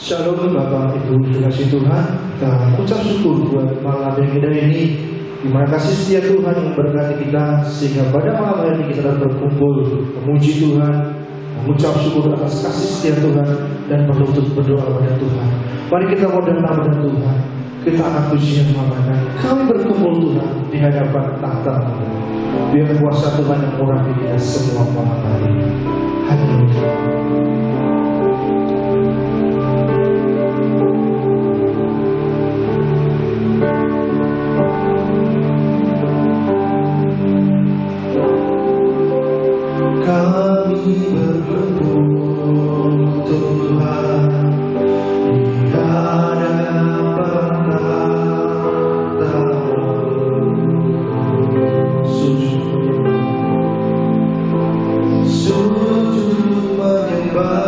Shalom Bapak Ibu, dikasih Tuhan. Kita ucap syukur buat malam yang indah ini, di mana kasih setia Tuhan yang memberkati kita, sehingga pada malam hari ini kita dapat berkumpul memuji Tuhan, mengucap syukur atas kasih setia Tuhan, dan berlutut berdoa pada Tuhan. Mari kita mau datang pada Tuhan. Kita akan pujian malam. Kami berkumpul Tuhan di hadapan tahta. Biar kuasa Tuhan yang murahi kita semua malam hari. Haleluya. Sujud menyembah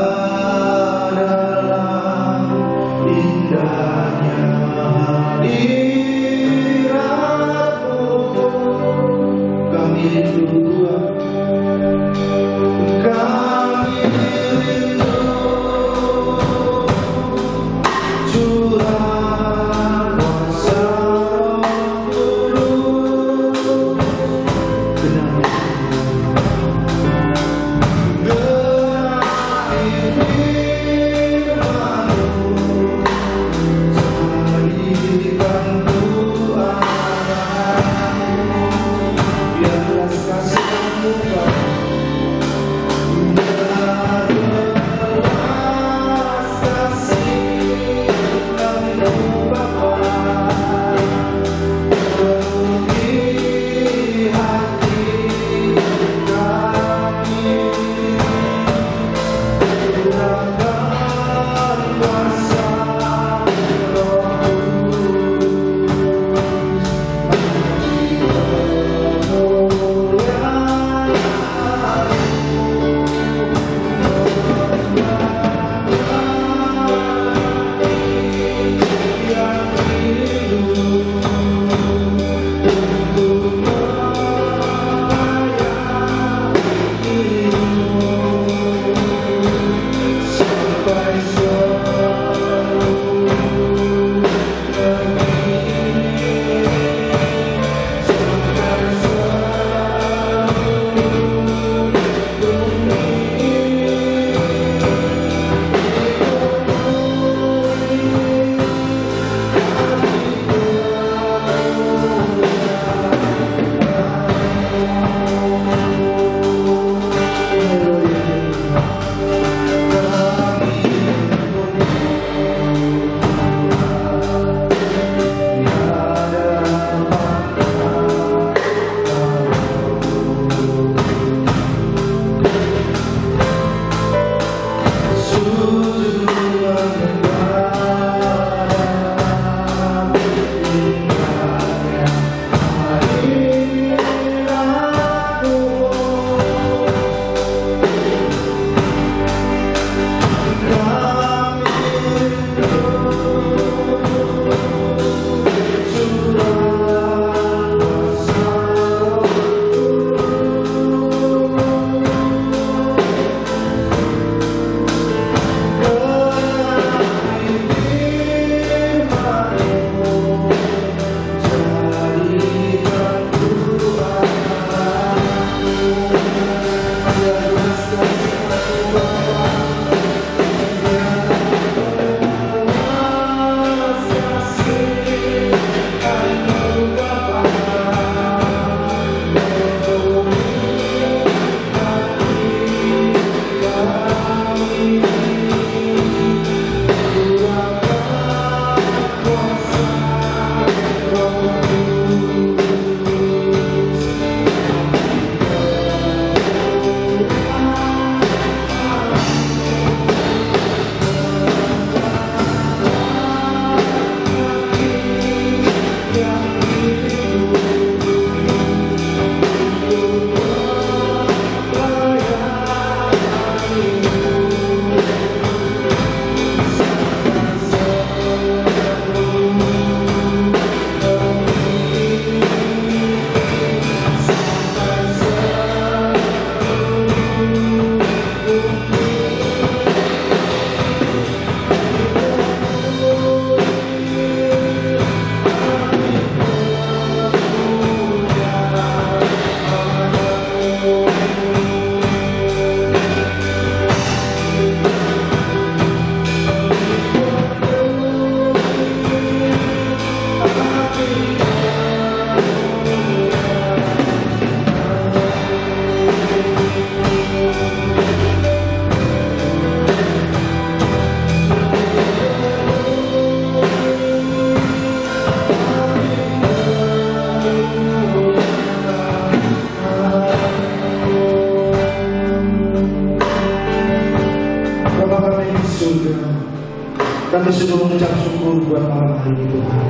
Kami sudah mengucap syukur buat malam hari ini Tuhan.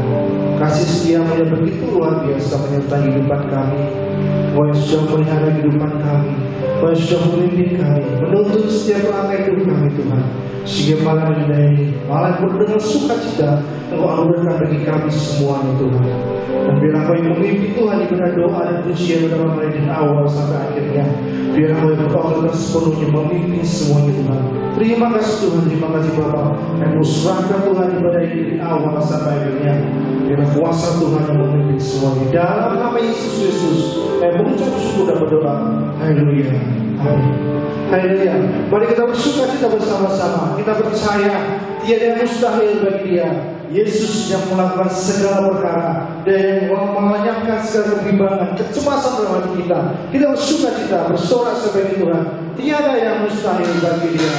Kasih setiamu yang begitu luar biasa menyertai kehidupan kami. Kau yang sudah melihara kehidupan kami, Kau yang sudah memimpin kami, menuntun setiap langkah hidup kami Tuhan. Sehingga malam ini, malam pun dengan sukacita Engkau anugerahkan bagi kami semuanya Tuhan. Dan biarlah Kau yang memimpin Tuhan ibadah doa dan pujian pada malam hari dari awal sampai akhirnya. Biarlah Kau yang berkata sepenuhnya memimpin semuanya Tuhan. Terima kasih Tuhan, terima kasih Bapa. Dan serahkan Tuhan ibadah ini dari awal sampai akhirnya. Biarlah kuasa Tuhan yang memimpin semuanya. Dalam nama Yesus Kristus, mengucap syukur dan berdoa. Haleluya. Amin. Haleluya. Mari kita bersukacita bersama-sama. Kita percaya tiada yang mustahil bagi Dia. Yesus yang melakukan segala perkara dan yang melenyapkan segala kebimbangan, kecemasan dalam hati kita. Kita bersukacita, bersorak sebagai Tuhan. Tiada yang mustahil bagi Dia.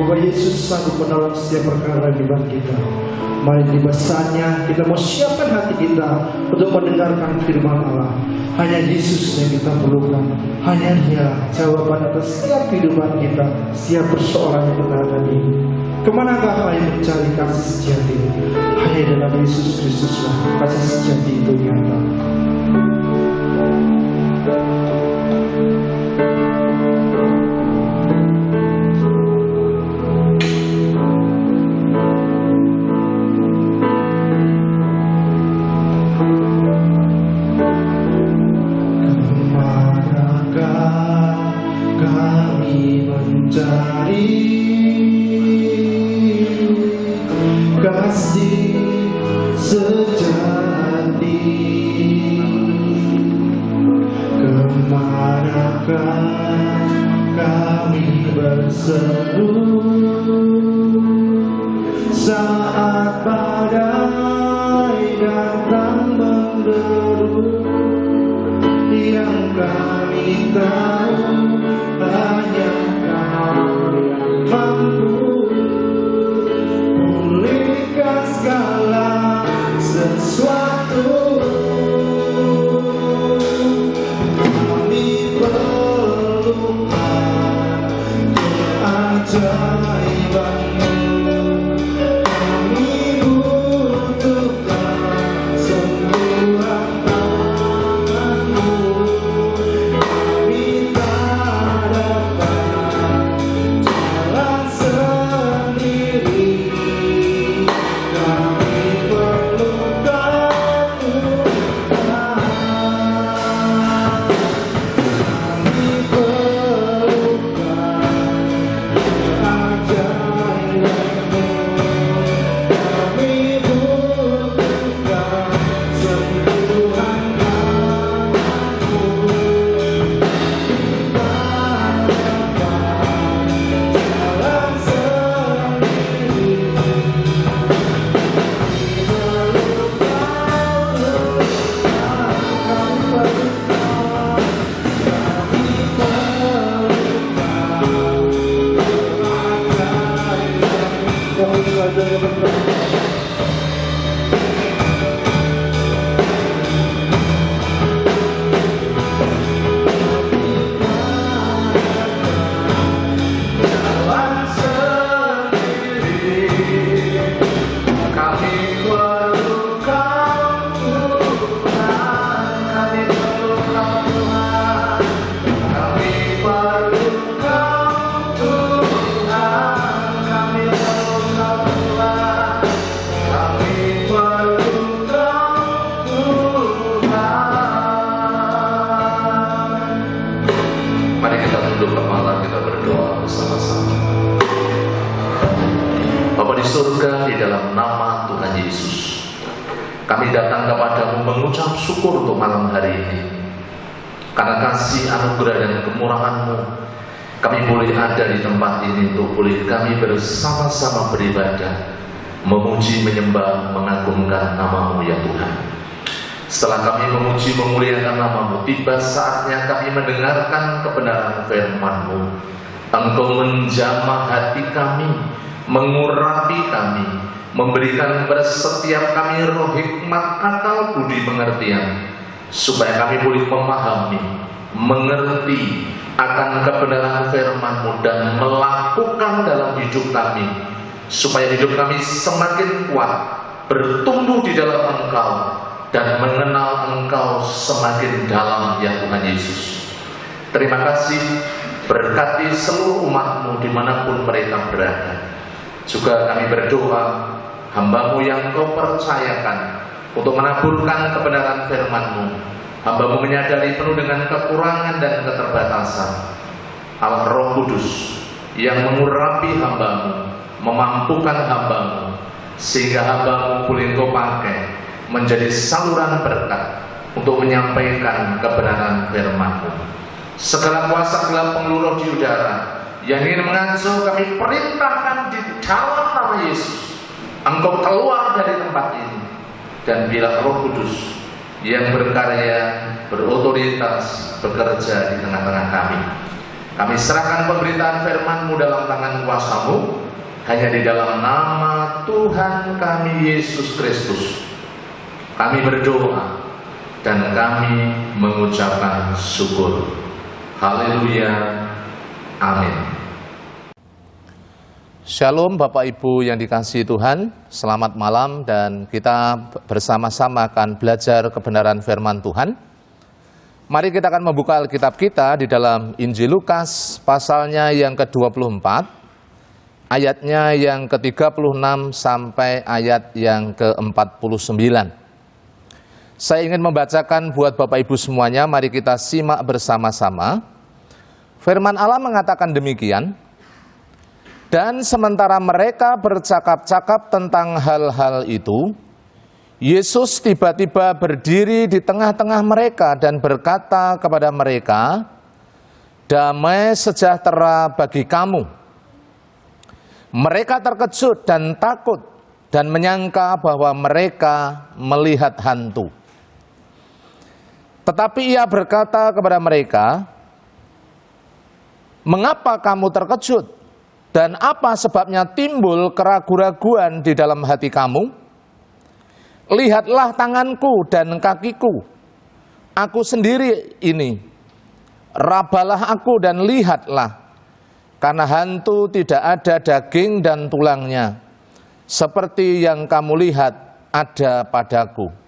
bahwa Yesus sanggup menolong setiap perkara di hidup kita. Mari di besarnya kita mau siapkan hati kita untuk mendengarkan firman Allah. Hanya Yesus yang kita perlukan. Hanya Dia jawaban atas setiap kehidupan kita, setiap persoalan yang kita hadapi. Kemanakah kalian mencari kasih sejati? Hanya dalam Yesus Kristuslah kasih sejati itu nyata. Saat badai datang menderu, yang kami tahu hanya Kau yang mampu pulihkan segala sesuatu. Kami perlukan surga, di dalam nama Tuhan Yesus, kami datang kepadamu mengucap syukur untuk malam hari ini. Karena kasih, anugerah, dan kemurahan-Mu, kami boleh ada di tempat ini untuk boleh kami bersama-sama beribadah, memuji, menyembah, mengagungkan nama-Mu ya Tuhan. Setelah kami memuji, memuliakan nama-Mu, tiba saatnya kami mendengarkan kebenaran firman-Mu. Engkau menjamah hati kami, mengurapi kami, memberikan kepada setiap kami roh hikmat, akal, budi, pengertian, supaya kami boleh memahami, mengerti akan kebenaran firman-Mu dan melakukan dalam hidup kami, supaya hidup kami semakin kuat, bertumbuh di dalam Engkau, dan mengenal Engkau semakin dalam ya Tuhan Yesus. Terima kasih, berkati seluruh umat-Mu dimanapun mereka berada. Juga kami berdoa, hamba-Mu yang Kau percayakan untuk menaburkan kebenaran firman-Mu. Hamba-Mu menyadari penuh dengan kekurangan dan keterbatasan. Allah Roh Kudus yang mengurapi hamba-Mu, memampukan hamba-Mu, sehingga hamba-Mu boleh Kau pakai menjadi saluran berkat untuk menyampaikan kebenaran firman-Mu. Segala kuasa gelap pengeluruh di udara yang ingin mengasuh, kami perintahkan di dalam nama Yesus, Engkau keluar dari tempat ini. Dan bila Roh Kudus yang berkarya, berotoritas, bekerja di tengah-tengah kami, kami serahkan pemberitaan firman-Mu dalam tangan kuasa-Mu, hanya di dalam nama Tuhan kami Yesus Kristus kami berdoa dan kami mengucapkan syukur. Haleluya, amin. Shalom Bapak Ibu yang dikasihi Tuhan, selamat malam, dan kita bersama-sama akan belajar kebenaran firman Tuhan. Mari kita akan membuka Alkitab kita di dalam Injil Lukas pasalnya yang ke-24, ayatnya yang ke-36 sampai ayat yang ke-49. Saya ingin membacakan buat Bapak Ibu semuanya, mari kita simak bersama-sama. Firman Allah mengatakan demikian, dan sementara mereka bercakap-cakap tentang hal-hal itu, Yesus tiba-tiba berdiri di tengah-tengah mereka dan berkata kepada mereka, "Damai sejahtera bagi kamu." Mereka terkejut dan takut dan menyangka bahwa mereka melihat hantu. Tetapi Ia berkata kepada mereka, "Mengapa kamu terkejut? Dan apa sebabnya timbul keraguan-raguan di dalam hati kamu? Lihatlah tanganku dan kakiku. Aku sendiri ini. Rabalah aku dan lihatlah. Karena hantu tidak ada daging dan tulangnya, seperti yang kamu lihat ada padaku."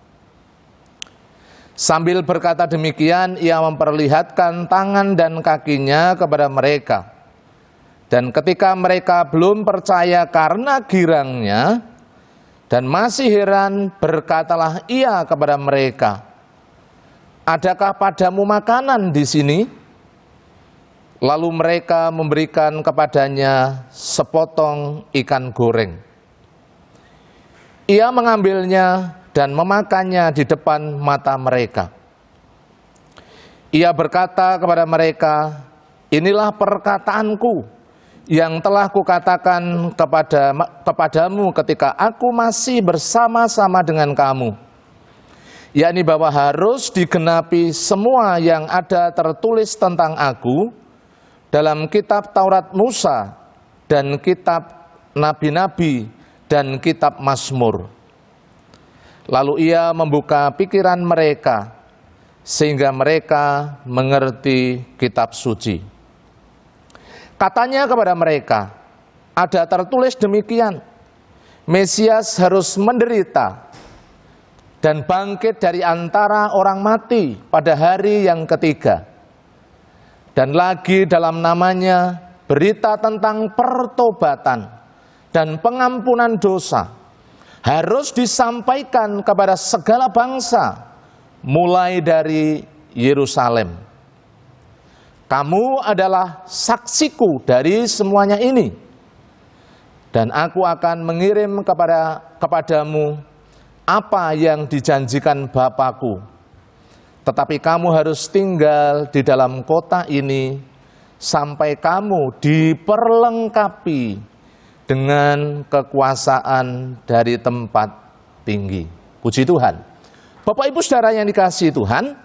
Sambil berkata demikian, Ia memperlihatkan tangan dan kakinya kepada mereka. Dan ketika mereka belum percaya karena girangnya dan masih heran, berkatalah Ia kepada mereka, "Adakah padamu makanan di sini?" Lalu mereka memberikan kepadanya sepotong ikan goreng. Ia mengambilnya dan memakannya di depan mata mereka. Ia berkata kepada mereka, "Inilah perkataanku yang telah kukatakan kepadamu ketika aku masih bersama-sama dengan kamu, yakni bahwa harus digenapi semua yang ada tertulis tentang aku dalam kitab Taurat Musa dan kitab nabi-nabi dan kitab Mazmur. Lalu ia membuka pikiran mereka sehingga mereka mengerti kitab suci. Katanya kepada mereka, ada tertulis demikian, Mesias harus menderita dan bangkit dari antara orang mati pada hari yang ketiga. Dan lagi dalam namanya berita tentang pertobatan dan pengampunan dosa harus disampaikan kepada segala bangsa, mulai dari Yerusalem. Kamu adalah saksiku dari semuanya ini, dan aku akan mengirim kepadamu apa yang dijanjikan Bapakku. Tetapi kamu harus tinggal di dalam kota ini sampai kamu diperlengkapi dengan kekuasaan dari tempat tinggi. Puji Tuhan. Bapak Ibu Saudara yang dikasihi Tuhan,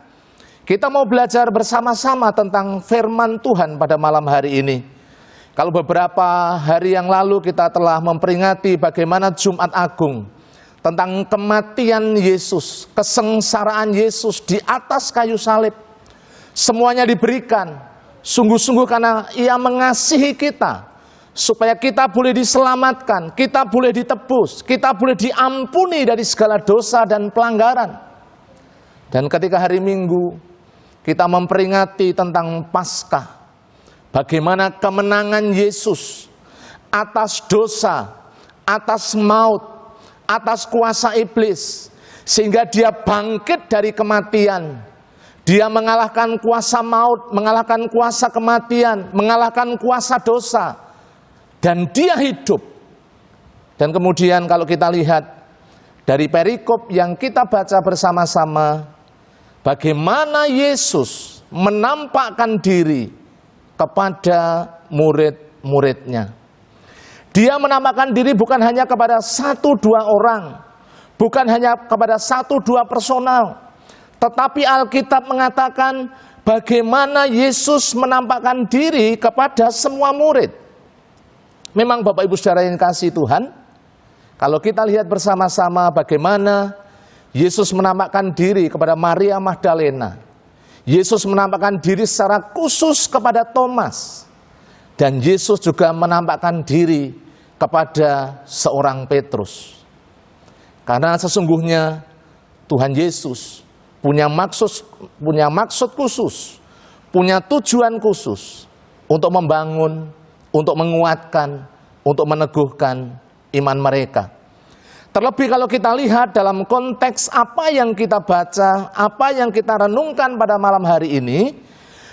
kita mau belajar bersama-sama tentang firman Tuhan pada malam hari ini. Kalau beberapa hari yang lalu kita telah memperingati bagaimana Jumat Agung, tentang kematian Yesus, kesengsaraan Yesus di atas kayu salib. Semuanya diberikan sungguh-sungguh karena Ia mengasihi kita, supaya kita boleh diselamatkan, kita boleh ditebus, kita boleh diampuni dari segala dosa dan pelanggaran. Dan ketika hari Minggu kita memperingati tentang Paskah, bagaimana kemenangan Yesus atas dosa, atas maut, atas kuasa iblis, sehingga Dia bangkit dari kematian. Dia mengalahkan kuasa maut, mengalahkan kuasa kematian, mengalahkan kuasa dosa, dan Dia hidup. Dan kemudian kalau kita lihat dari perikop yang kita baca bersama-sama, bagaimana Yesus menampakkan diri kepada murid-muridnya. Dia menampakkan diri bukan hanya kepada 1-2 orang, bukan hanya kepada 1-2 personal, tetapi Alkitab mengatakan bagaimana Yesus menampakkan diri kepada semua murid. Memang Bapak Ibu Saudara yang kasih Tuhan, kalau kita lihat bersama-sama bagaimana Yesus menampakkan diri kepada Maria Magdalena, Yesus menampakkan diri secara khusus kepada Thomas, dan Yesus juga menampakkan diri kepada seorang Petrus. Karena sesungguhnya Tuhan Yesus punya maksud khusus, punya tujuan khusus untuk membangun, untuk menguatkan, untuk meneguhkan iman mereka. Terlebih kalau kita lihat dalam konteks apa yang kita baca, apa yang kita renungkan pada malam hari ini,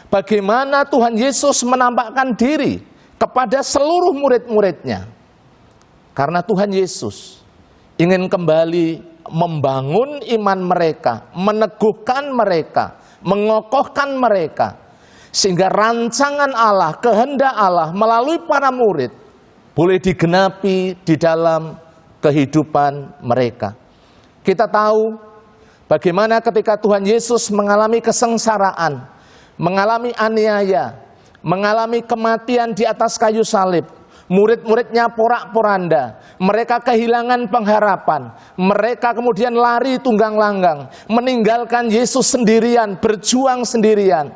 bagaimana Tuhan Yesus menampakkan diri kepada seluruh murid-muridnya. Karena Tuhan Yesus ingin kembali membangun iman mereka, meneguhkan mereka, mengokohkan mereka, sehingga rancangan Allah, kehendak Allah melalui para murid boleh digenapi di dalam kehidupan mereka. Kita tahu bagaimana ketika Tuhan Yesus mengalami kesengsaraan, mengalami aniaya, mengalami kematian di atas kayu salib, murid-muridnya porak-poranda, mereka kehilangan pengharapan, mereka kemudian lari tunggang langgang, meninggalkan Yesus sendirian, berjuang sendirian.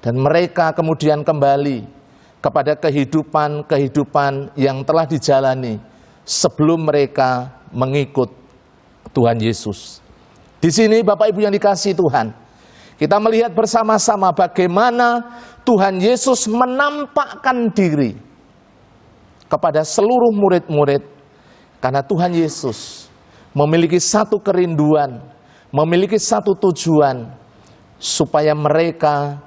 Dan mereka kemudian kembali kepada kehidupan yang telah dijalani sebelum mereka mengikut Tuhan Yesus. Di sini Bapak Ibu yang dikasihi Tuhan, kita melihat bersama-sama bagaimana Tuhan Yesus menampakkan diri kepada seluruh murid-murid, karena Tuhan Yesus memiliki satu kerinduan, memiliki satu tujuan, supaya mereka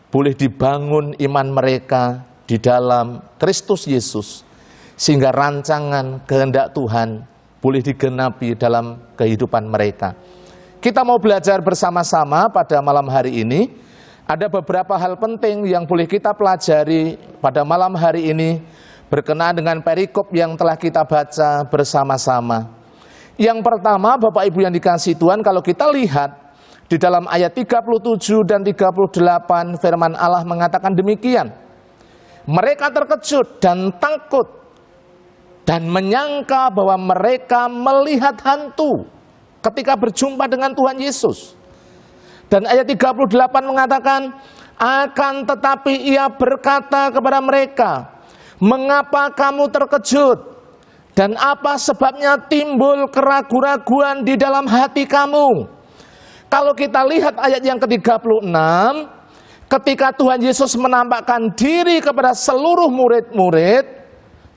boleh dibangun iman mereka di dalam Kristus Yesus, sehingga rancangan kehendak Tuhan boleh digenapi dalam kehidupan mereka. Kita mau belajar bersama-sama pada malam hari ini. Ada beberapa hal penting yang boleh kita pelajari pada malam hari ini berkenaan dengan perikop yang telah kita baca bersama-sama. Yang pertama, Bapak Ibu yang dikasihi Tuhan, kalau kita lihat di dalam ayat 37 dan 38 firman Allah mengatakan demikian. Mereka terkejut dan takut dan menyangka bahwa mereka melihat hantu ketika berjumpa dengan Tuhan Yesus. Dan ayat 38 mengatakan, akan tetapi ia berkata kepada mereka, mengapa kamu terkejut? Dan apa sebabnya timbul keraguan-raguan di dalam hati kamu? Kalau kita lihat ayat yang ke-36, ketika Tuhan Yesus menampakkan diri kepada seluruh murid-murid,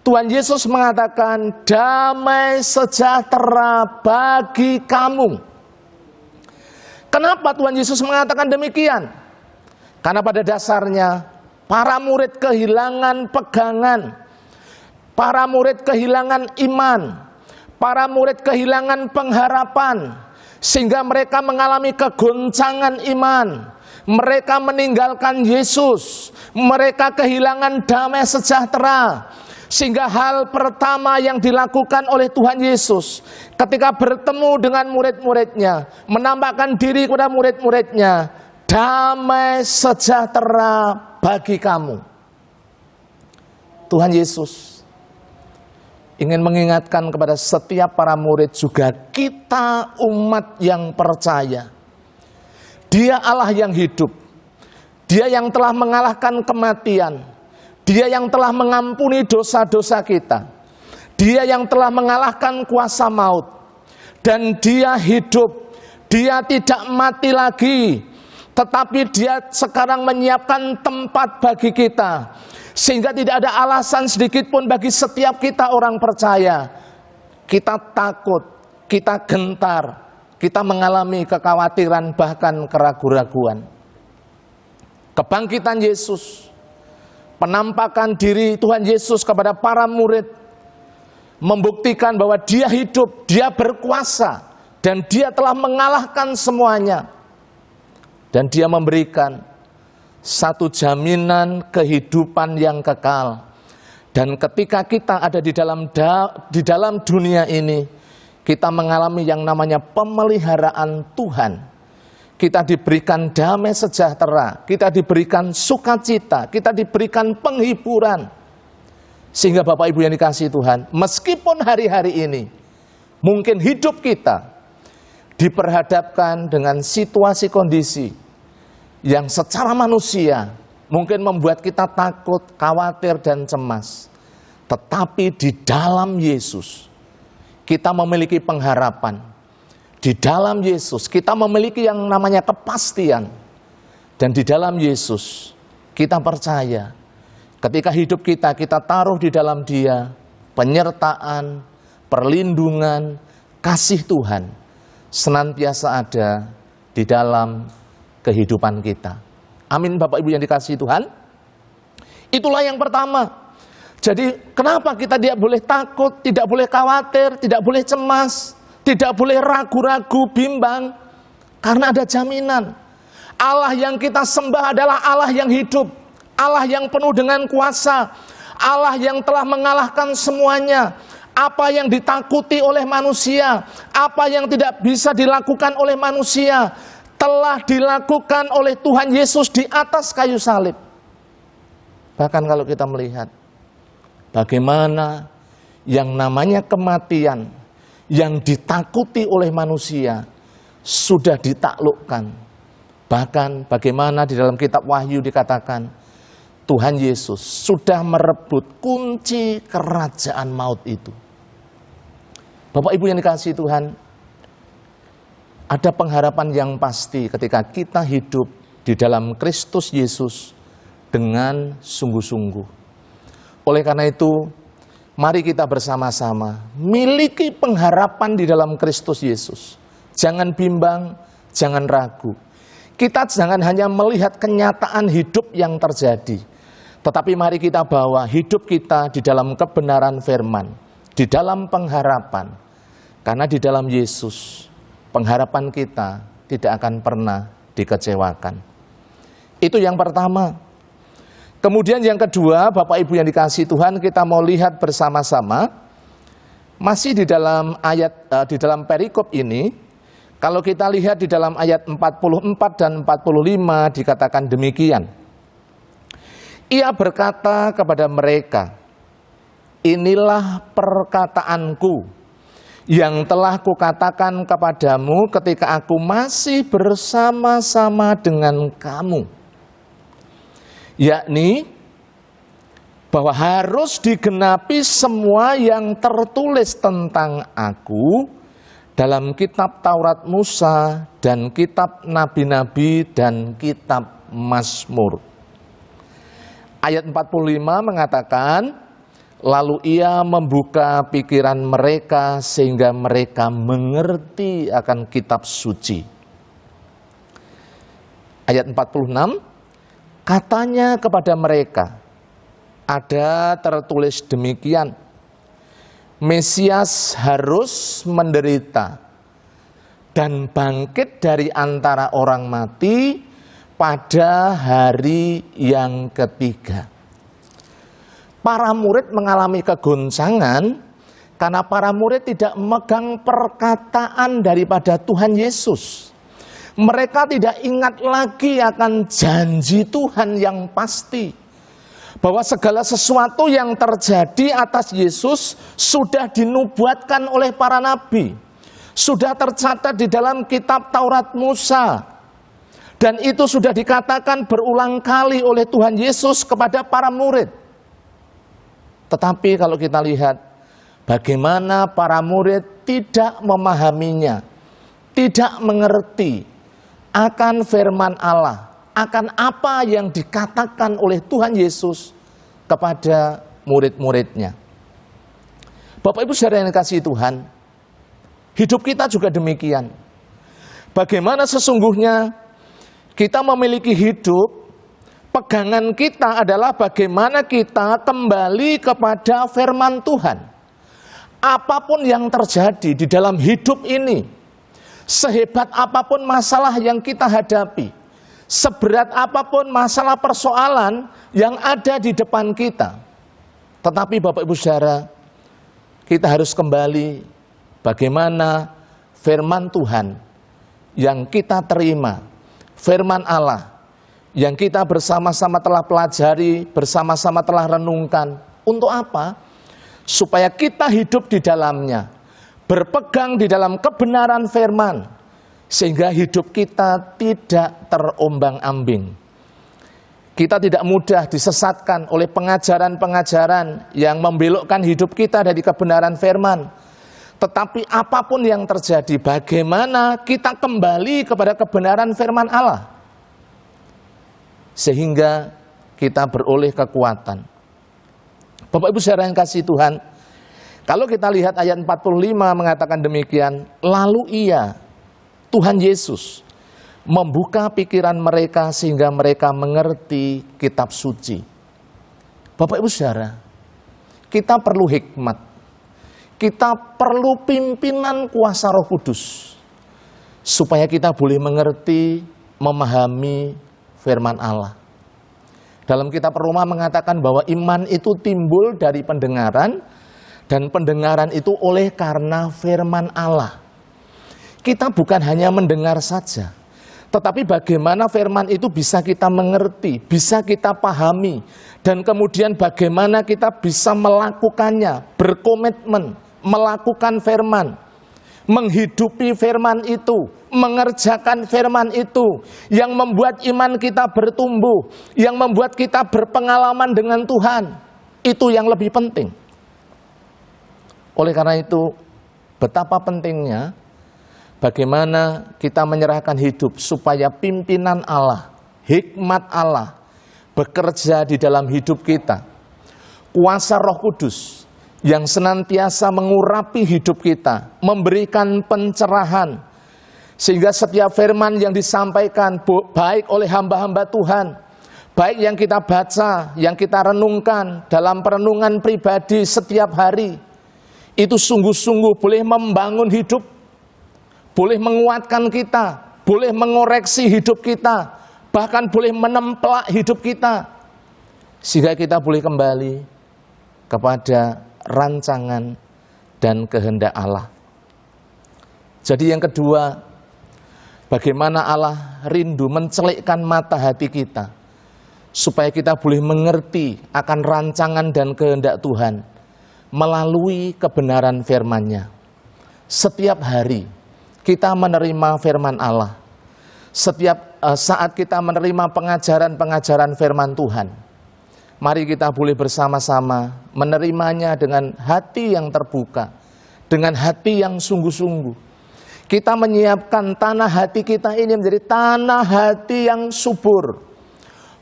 Tuhan Yesus mengatakan, damai sejahtera bagi kamu. Kenapa Tuhan Yesus mengatakan demikian? Karena pada dasarnya para murid kehilangan pegangan, para murid kehilangan iman, para murid kehilangan pengharapan, sehingga mereka mengalami kegoncangan iman. Mereka meninggalkan Yesus, mereka kehilangan damai sejahtera. Sehingga hal pertama yang dilakukan oleh Tuhan Yesus ketika bertemu dengan murid-muridnya, menampakkan diri kepada murid-muridnya, damai sejahtera bagi kamu. Tuhan Yesus ingin mengingatkan kepada setiap para murid, juga kita umat yang percaya, Dia Allah yang hidup, Dia yang telah mengalahkan kematian, Dia yang telah mengampuni dosa-dosa kita, Dia yang telah mengalahkan kuasa maut, dan Dia hidup. Dia tidak mati lagi, tetapi Dia sekarang menyiapkan tempat bagi kita, sehingga tidak ada alasan sedikit pun bagi setiap kita orang percaya. Kita takut, kita gentar, kita mengalami kekhawatiran, bahkan keraguan-raguan. Kebangkitan Yesus, penampakan diri Tuhan Yesus kepada para murid, membuktikan bahwa Dia hidup, Dia berkuasa, dan Dia telah mengalahkan semuanya. Dan Dia memberikan satu jaminan kehidupan yang kekal. Dan ketika kita ada di dalam dunia ini, kita mengalami yang namanya pemeliharaan Tuhan. Kita diberikan damai sejahtera, kita diberikan sukacita, kita diberikan penghiburan. Sehingga Bapak Ibu yang dikasihi Tuhan, meskipun hari-hari ini mungkin hidup kita diperhadapkan dengan situasi kondisi yang secara manusia mungkin membuat kita takut, khawatir, dan cemas. Tetapi di dalam Yesus kita memiliki pengharapan. Di dalam Yesus kita memiliki yang namanya kepastian. Dan di dalam Yesus kita percaya, ketika hidup kita taruh di dalam Dia, penyertaan, perlindungan, kasih Tuhan senantiasa ada di dalam kehidupan kita. Amin, Bapak Ibu yang dikasihi Tuhan. Itulah yang pertama. Jadi kenapa kita tidak boleh takut, tidak boleh khawatir, tidak boleh cemas, tidak boleh ragu-ragu, bimbang? Karena ada jaminan. Allah yang kita sembah adalah Allah yang hidup, Allah yang penuh dengan kuasa, Allah yang telah mengalahkan semuanya. Apa yang ditakuti oleh manusia, apa yang tidak bisa dilakukan oleh manusia, telah dilakukan oleh Tuhan Yesus di atas kayu salib. Bahkan kalau kita melihat bagaimana yang namanya kematian yang ditakuti oleh manusia sudah ditaklukkan. Bahkan bagaimana di dalam kitab Wahyu dikatakan Tuhan Yesus sudah merebut kunci kerajaan maut itu. Bapak Ibu yang dikasihi Tuhan, ada pengharapan yang pasti ketika kita hidup di dalam Kristus Yesus dengan sungguh-sungguh. Oleh karena itu, mari kita bersama-sama miliki pengharapan di dalam Kristus Yesus. Jangan bimbang, jangan ragu. Kita jangan hanya melihat kenyataan hidup yang terjadi, tetapi mari kita bawa hidup kita di dalam kebenaran firman, di dalam pengharapan. Karena di dalam Yesus, pengharapan kita tidak akan pernah dikecewakan. Itu yang pertama. Kemudian yang kedua, Bapak Ibu yang dikasihi Tuhan, kita mau lihat bersama-sama masih di dalam di dalam perikop ini. Kalau kita lihat di dalam ayat 44 dan 45 dikatakan demikian. Ia berkata kepada mereka, inilah perkataanku yang telah kukatakan kepadamu ketika aku masih bersama-sama dengan kamu, yakni bahwa harus digenapi semua yang tertulis tentang aku dalam kitab Taurat Musa dan kitab nabi-nabi dan kitab Mazmur. Ayat 45 mengatakan, lalu ia membuka pikiran mereka sehingga mereka mengerti akan kitab suci. Ayat 46, katanya kepada mereka, ada tertulis demikian, Mesias harus menderita dan bangkit dari antara orang mati pada hari yang ketiga. Para murid mengalami kegoncangan karena para murid tidak memegang perkataan daripada Tuhan Yesus. Mereka tidak ingat lagi akan janji Tuhan yang pasti, bahwa segala sesuatu yang terjadi atas Yesus sudah dinubuatkan oleh para nabi, sudah tercatat di dalam kitab Taurat Musa, dan itu sudah dikatakan berulang kali oleh Tuhan Yesus kepada para murid. Tetapi kalau kita lihat bagaimana para murid tidak memahaminya, tidak mengerti akan firman Allah, akan apa yang dikatakan oleh Tuhan Yesus kepada murid-muridnya. Bapak Ibu saudara yang dikasihi Tuhan, hidup kita juga demikian. Bagaimana sesungguhnya kita memiliki hidup, pegangan kita adalah bagaimana kita kembali kepada firman Tuhan. Apapun yang terjadi di dalam hidup ini, sehebat apapun masalah yang kita hadapi, seberat apapun masalah persoalan yang ada di depan kita, tetapi Bapak Ibu saudara, kita harus kembali bagaimana firman Tuhan yang kita terima, firman Allah yang kita bersama-sama telah pelajari, bersama-sama telah renungkan. Untuk apa? Supaya kita hidup di dalamnya, berpegang di dalam kebenaran firman, sehingga hidup kita tidak terombang-ambing. Kita tidak mudah disesatkan oleh pengajaran-pengajaran yang membelokkan hidup kita dari kebenaran firman. Tetapi apapun yang terjadi, bagaimana kita kembali kepada kebenaran firman Allah, sehingga kita beroleh kekuatan. Bapak Ibu saudara yang kasih Tuhan, kalau kita lihat ayat 45 mengatakan demikian, lalu ia, Tuhan Yesus, membuka pikiran mereka sehingga mereka mengerti kitab suci. Bapak Ibu saudara, kita perlu hikmat. Kita perlu pimpinan kuasa Roh Kudus supaya kita boleh mengerti, memahami firman Allah. Dalam kitab Roma mengatakan bahwa iman itu timbul dari pendengaran, dan pendengaran itu oleh karena firman Allah. Kita bukan hanya mendengar saja, tetapi bagaimana firman itu bisa kita mengerti, bisa kita pahami, dan kemudian bagaimana kita bisa melakukannya, berkomitmen melakukan firman, menghidupi firman itu, mengerjakan firman itu, yang membuat iman kita bertumbuh, yang membuat kita berpengalaman dengan Tuhan. Itu yang lebih penting. Oleh karena itu, betapa pentingnya bagaimana kita menyerahkan hidup supaya pimpinan Allah, hikmat Allah bekerja di dalam hidup kita. Kuasa Roh Kudus yang senantiasa mengurapi hidup kita, memberikan pencerahan, sehingga setiap firman yang disampaikan baik oleh hamba-hamba Tuhan, baik yang kita baca, yang kita renungkan dalam perenungan pribadi setiap hari, itu sungguh-sungguh boleh membangun hidup, boleh menguatkan kita, boleh mengoreksi hidup kita, bahkan boleh menemplak hidup kita, sehingga kita boleh kembali kepada rancangan dan kehendak Allah. Jadi yang kedua, bagaimana Allah rindu mencelikkan mata hati kita, supaya kita boleh mengerti akan rancangan dan kehendak Tuhan, melalui kebenaran firman-Nya. Setiap hari kita menerima firman Allah. Setiap saat kita menerima pengajaran-pengajaran firman Tuhan, mari kita boleh bersama-sama menerimanya dengan hati yang terbuka, dengan hati yang sungguh-sungguh. Kita menyiapkan tanah hati kita ini menjadi tanah hati yang subur.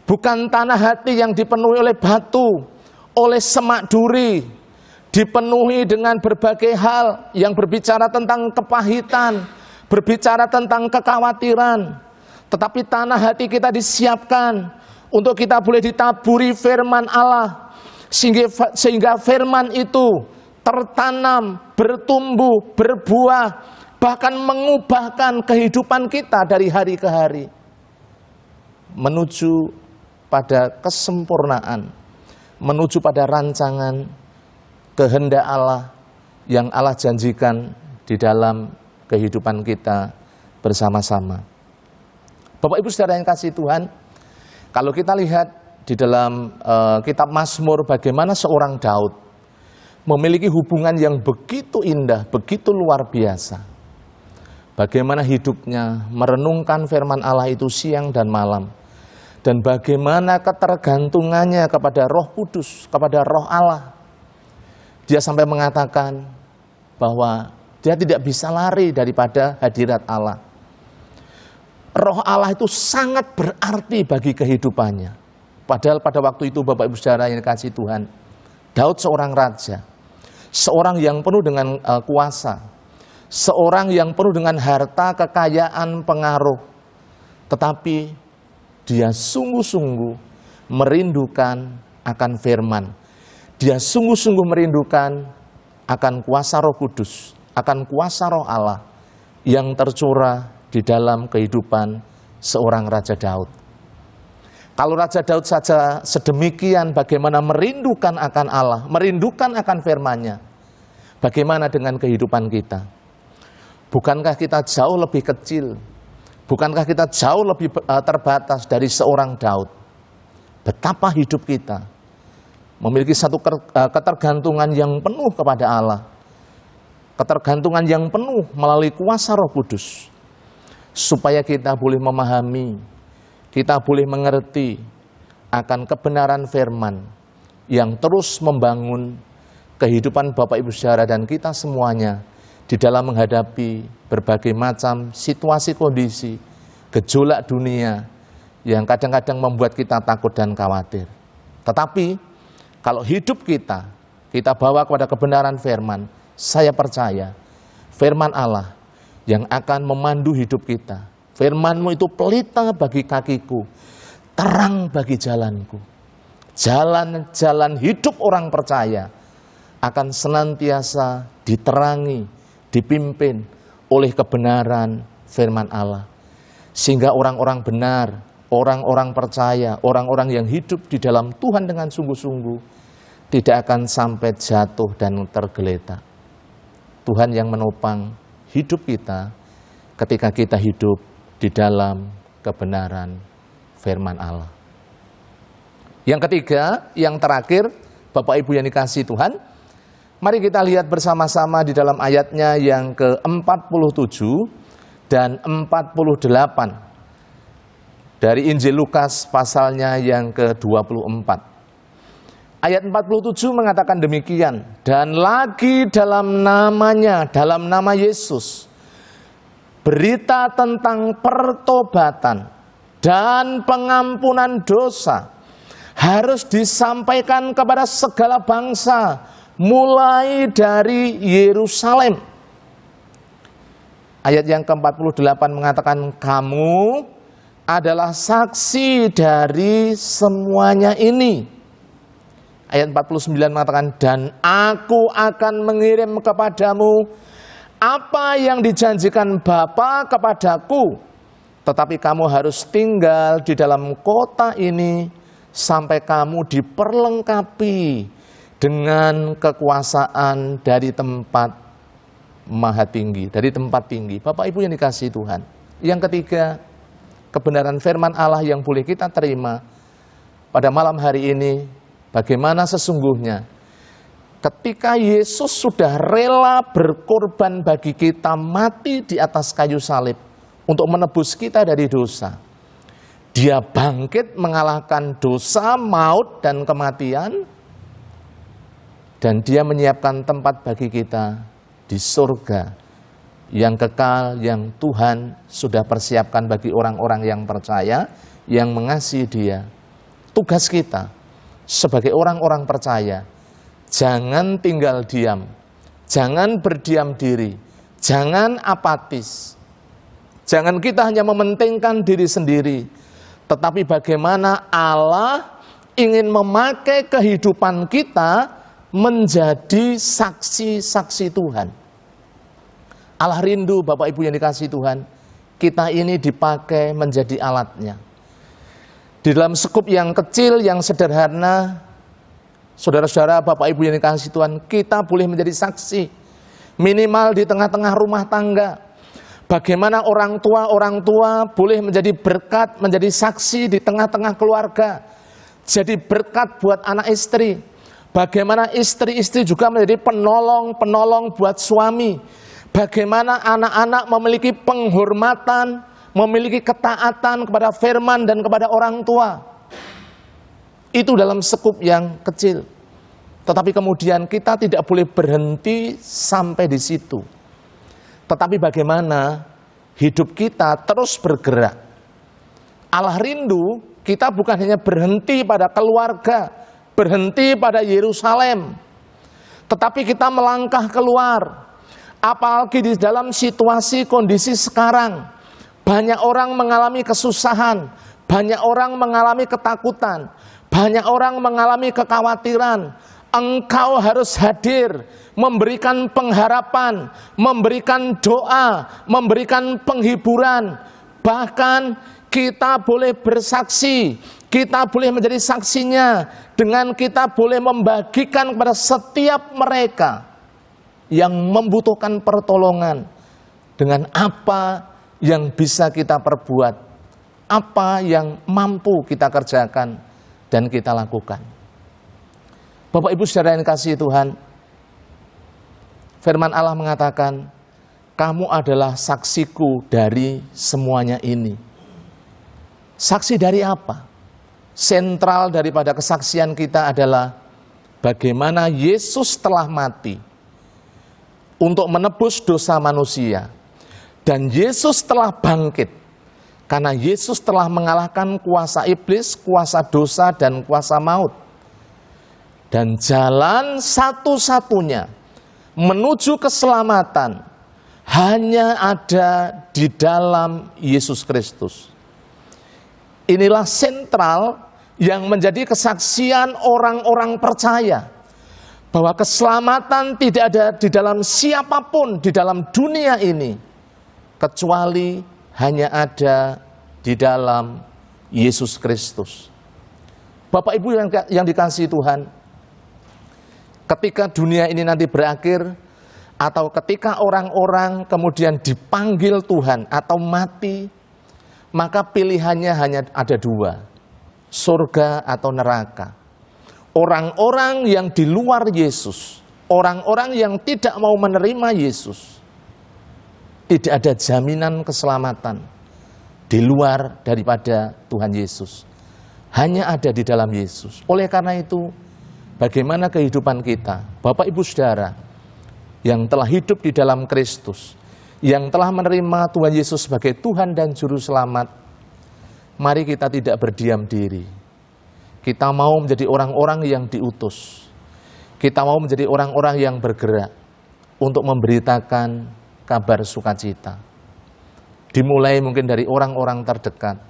Bukan tanah hati yang dipenuhi oleh batu, oleh semak duri, dipenuhi dengan berbagai hal yang berbicara tentang kepahitan, berbicara tentang kekhawatiran. Tetapi tanah hati kita disiapkan untuk kita boleh ditaburi firman Allah, sehingga firman itu tertanam, bertumbuh, berbuah, bahkan mengubahkan kehidupan kita dari hari ke hari menuju pada kesempurnaan, menuju pada rancangan kehendak Allah yang Allah janjikan di dalam kehidupan kita bersama-sama. Bapak Ibu Saudara yang kasih Tuhan, kalau kita lihat di dalam kitab Mazmur bagaimana seorang Daud memiliki hubungan yang begitu indah, begitu luar biasa. Bagaimana hidupnya merenungkan firman Allah itu siang dan malam. Dan bagaimana ketergantungannya kepada Roh Kudus, kepada Roh Allah. Dia sampai mengatakan bahwa dia tidak bisa lari daripada hadirat Allah. Roh Allah itu sangat berarti bagi kehidupannya. Padahal pada waktu itu Bapak Ibu Saudara yang dikasihi Tuhan, Daud seorang raja, seorang yang penuh dengan kuasa, seorang yang penuh dengan harta, kekayaan, pengaruh. Tetapi dia sungguh-sungguh merindukan akan firman. Dia sungguh-sungguh merindukan akan kuasa Roh Kudus, akan kuasa Roh Allah yang tercurah di dalam kehidupan seorang Raja Daud. Kalau Raja Daud saja sedemikian bagaimana merindukan akan Allah, merindukan akan firman-Nya, bagaimana dengan kehidupan kita? Bukankah kita jauh lebih kecil? Bukankah kita jauh lebih terbatas dari seorang Daud? Betapa hidup kita memiliki satu ketergantungan yang penuh kepada Allah. Ketergantungan yang penuh melalui kuasa Roh Kudus. Supaya kita boleh memahami, kita boleh mengerti akan kebenaran firman yang terus membangun kehidupan Bapak Ibu Saudara dan kita semuanya di dalam menghadapi berbagai macam situasi kondisi, gejolak dunia yang kadang-kadang membuat kita takut dan khawatir. Tetapi kalau hidup kita bawa kepada kebenaran firman, saya percaya firman Allah yang akan memandu hidup kita. Firman-Mu itu pelita bagi kakiku, terang bagi jalanku. Jalan-jalan hidup orang percaya akan senantiasa diterangi, dipimpin oleh kebenaran firman Allah. Sehingga orang-orang benar, orang-orang percaya, orang-orang yang hidup di dalam Tuhan dengan sungguh-sungguh tidak akan sampai jatuh dan tergeletak. Tuhan yang menopang hidup kita ketika kita hidup di dalam kebenaran firman Allah. Yang ketiga, yang terakhir, Bapak Ibu yang dikasihi Tuhan, mari kita lihat bersama-sama di dalam ayatnya yang ke-47 dan 48 dari Injil Lukas pasalnya yang ke-24. Ayat 47 mengatakan demikian, dan lagi dalam namanya, dalam nama Yesus, berita tentang pertobatan dan pengampunan dosa harus disampaikan kepada segala bangsa, mulai dari Yerusalem. Ayat yang ke-48 mengatakan, kamu adalah saksi dari semuanya ini. Ayat 49 mengatakan, dan aku akan mengirim kepadamu apa yang dijanjikan Bapa kepadaku, tetapi kamu harus tinggal di dalam kota ini sampai kamu diperlengkapi dengan kekuasaan dari tempat maha tinggi, dari tempat tinggi. Bapak Ibu yang dikasihi Tuhan. Yang ketiga, kebenaran firman Allah yang boleh kita terima pada malam hari ini, bagaimana sesungguhnya ketika Yesus sudah rela berkorban bagi kita, mati di atas kayu salib untuk menebus kita dari dosa. Dia bangkit mengalahkan dosa, maut, dan kematian. Dan dia menyiapkan tempat bagi kita di surga yang kekal, yang Tuhan sudah persiapkan bagi orang-orang yang percaya, yang mengasihi Dia. Tugas kita sebagai orang-orang percaya, jangan tinggal diam, jangan berdiam diri, jangan apatis. Jangan kita hanya mementingkan diri sendiri, tetapi bagaimana Allah ingin memakai kehidupan kita menjadi saksi-saksi Tuhan. Allah rindu, Bapak Ibu yang dikasihi Tuhan, kita ini dipakai menjadi alatnya. Di dalam skup yang kecil, yang sederhana, saudara-saudara, Bapak Ibu yang dikasihi Tuhan, kita boleh menjadi saksi. Minimal di tengah-tengah rumah tangga. Bagaimana orang tua boleh menjadi berkat, menjadi saksi di tengah-tengah keluarga. Jadi berkat buat anak istri. Bagaimana istri-istri juga menjadi penolong buat suami. Bagaimana anak-anak memiliki penghormatan, memiliki ketaatan kepada firman dan kepada orang tua. Itu dalam skup yang kecil. Tetapi kemudian kita tidak boleh berhenti sampai di situ. Tetapi bagaimana hidup kita terus bergerak. Allah rindu kita bukan hanya berhenti pada keluarga, berhenti pada Yerusalem, tetapi kita melangkah keluar. Apalagi di dalam situasi kondisi sekarang, banyak orang mengalami kesusahan, banyak orang mengalami ketakutan, banyak orang mengalami kekhawatiran. Engkau harus hadir, memberikan pengharapan, memberikan doa, memberikan penghiburan. Bahkan kita boleh bersaksi, kita boleh menjadi saksinya, dengan kita boleh membagikan kepada setiap mereka yang membutuhkan pertolongan dengan apa yang bisa kita perbuat, apa yang mampu kita kerjakan dan kita lakukan. Bapak Ibu saudara yang dikasihi Tuhan, firman Allah mengatakan, kamu adalah saksiku dari semuanya ini. Saksi dari apa? Sentral daripada kesaksian kita adalah bagaimana Yesus telah mati untuk menebus dosa manusia. Dan Yesus telah bangkit karena Yesus telah mengalahkan kuasa iblis, kuasa dosa, dan kuasa maut. Dan jalan satu-satunya menuju keselamatan hanya ada di dalam Yesus Kristus. Inilah sentral yang menjadi kesaksian orang-orang percaya, bahwa keselamatan tidak ada di dalam siapapun di dalam dunia ini, kecuali hanya ada di dalam Yesus Kristus. Bapak Ibu yang dikasihi Tuhan, ketika dunia ini nanti berakhir, atau ketika orang-orang kemudian dipanggil Tuhan atau mati, maka pilihannya hanya ada dua, surga atau neraka. Orang-orang yang di luar Yesus, orang-orang yang tidak mau menerima Yesus, tidak ada jaminan keselamatan di luar daripada Tuhan Yesus. Hanya ada di dalam Yesus. Oleh karena itu, bagaimana kehidupan kita, Bapak Ibu Saudara, yang telah hidup di dalam Kristus, yang telah menerima Tuhan Yesus sebagai Tuhan dan Juru Selamat, mari kita tidak berdiam diri. Kita mau menjadi orang-orang yang diutus. Kita mau menjadi orang-orang yang bergerak untuk memberitakan kabar sukacita. Dimulai mungkin dari orang-orang terdekat,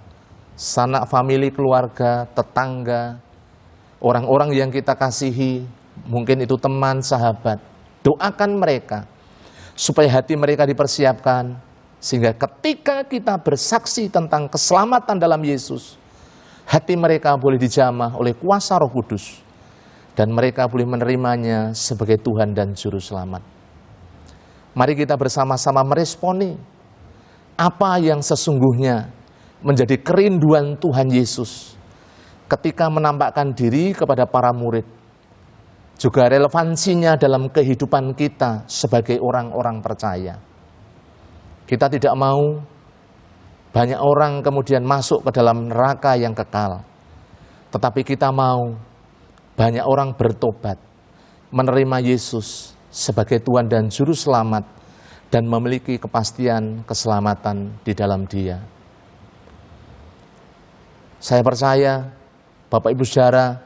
sanak famili, keluarga, tetangga, orang-orang yang kita kasihi, mungkin itu teman, sahabat. Doakan mereka supaya hati mereka dipersiapkan, sehingga ketika kita bersaksi tentang keselamatan dalam Yesus, hati mereka boleh dijamah oleh kuasa Roh Kudus, dan mereka boleh menerimanya sebagai Tuhan dan Juru Selamat. Mari kita bersama-sama meresponi apa yang sesungguhnya menjadi kerinduan Tuhan Yesus ketika menampakkan diri kepada para murid. juga relevansinya dalam kehidupan kita sebagai orang-orang percaya. Kita tidak mau banyak orang kemudian masuk ke dalam neraka yang kekal, tetapi kita mau banyak orang bertobat, menerima Yesus sebagai Tuhan dan Juru Selamat, dan memiliki kepastian keselamatan di dalam Dia. Saya percaya, Bapak Ibu Saudara,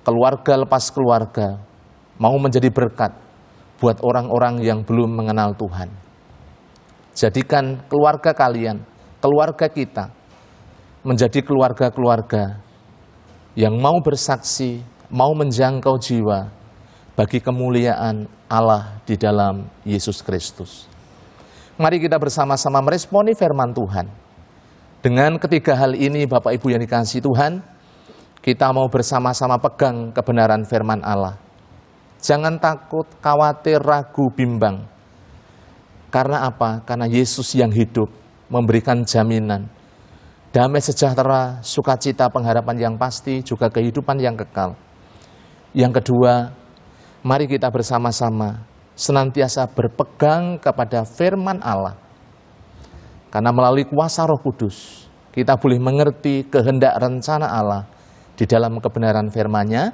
keluarga lepas keluarga mau menjadi berkat buat orang-orang yang belum mengenal Tuhan. Jadikan keluarga kalian, keluarga kita, menjadi keluarga-keluarga yang mau bersaksi, mau menjangkau jiwa bagi kemuliaan Allah di dalam Yesus Kristus. Mari kita bersama-sama meresponi firman Tuhan. Dengan ketiga hal ini, Bapak Ibu yang dikasihi Tuhan, kita mau bersama-sama pegang kebenaran firman Allah. Jangan takut, khawatir, ragu, bimbang. Karena apa? Karena Yesus yang hidup memberikan jaminan damai sejahtera, sukacita, pengharapan yang pasti, juga kehidupan yang kekal. Yang kedua, mari kita bersama-sama senantiasa berpegang kepada firman Allah. Karena melalui kuasa Roh Kudus, kita boleh mengerti kehendak rencana Allah di dalam kebenaran firman-Nya.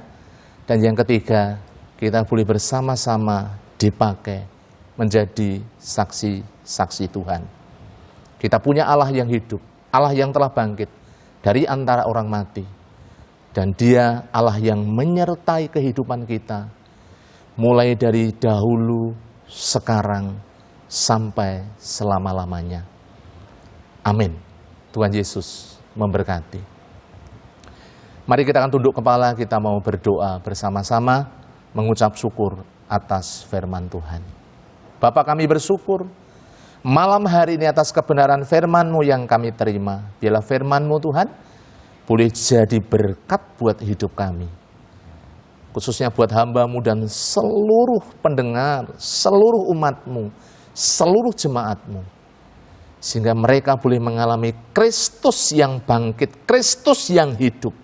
Dan yang ketiga, kita boleh bersama-sama dipakai menjadi saksi-saksi Tuhan. Kita punya Allah yang hidup, Allah yang telah bangkit dari antara orang mati. Dan Dia Allah yang menyertai kehidupan kita, mulai dari dahulu, sekarang, sampai selama-lamanya. Amin. Tuhan Yesus memberkati. Mari kita akan tunduk kepala, kita mau berdoa bersama-sama, mengucap syukur atas firman Tuhan. Bapa, kami bersyukur malam hari ini atas kebenaran firman-Mu yang kami terima. Biarlah firman-Mu Tuhan boleh jadi berkat buat hidup kami, khususnya buat hamba-Mu dan seluruh pendengar, seluruh umat-Mu, seluruh jemaat-Mu, sehingga mereka boleh mengalami Kristus yang bangkit, Kristus yang hidup,